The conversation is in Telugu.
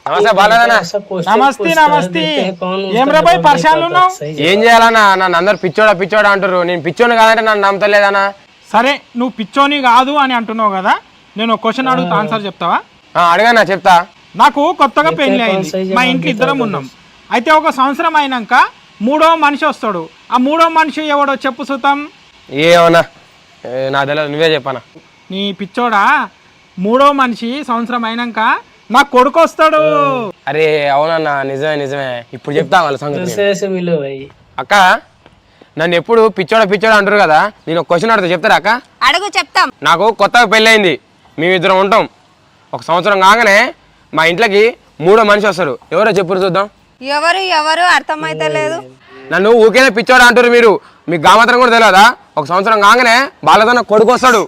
నమస్తే బాలనా. నమస్తే నమస్తే. ఏం రా బాయ్ పరిశాలు ఉన్నావు? ఏం చేయాలన్నా? నన్ను అందరు పిచ్చోడా అంటారు. నేను పిచ్చోని కాదంటే నన్ను నమ్మతలేదన్నా. సరే నువ్వు పిచ్చోని కాదు అని అంటున్నావు కదా, నేను ఒక క్వశ్చన్ అడుగుతా, ఆన్సర్ చెప్తావా? అడగనా, చెప్తా. నాకు కొత్తగా పెళ్లి అయింది, మా ఇంట్లో ఇద్దరం ఉన్నాం. అయితే ఒక సంవత్సరం అయినాక మూడో మనిషి వస్తాడు. ఆ మూడో మనిషి ఎవడో చెప్పు సుతం. ఏమన్నా నా తెలియదు, నువ్వే చెప్పనా. నీ పిచ్చోడా, మూడో మనిషి సంవత్సరం అయినాక నా కొడుకు వస్తాడు. అరే అవునన్నా, నిజమే. ఇప్పుడు చెప్తా వాళ్ళ సంగతి. అక్క, నన్ను ఎప్పుడు పిచ్చోడా అంటారు కదా, నేను ఒక క్వశ్చన్ అడుగుతా, చెప్తారా అక్క? అడుగు, చెప్తాం. నాకు కొత్తగా పెళ్ళి అయింది, మేమిద్దరం ఉంటాం. ఒక సంవత్సరం కాగానే మా ఇంట్లోకి మూడో మనిషి వస్తారు. ఎవరో చెప్పురు చూద్దాం. ఎవరు అర్థమైతే లేదు. నన్ను ఊకేనే పిచ్చోడా అంటారు మీరు, మీకు గామాత్రం కూడా తెలియదా? ఒక సంవత్సరం కాగానే బాలతో కొడుకు వస్తాడు.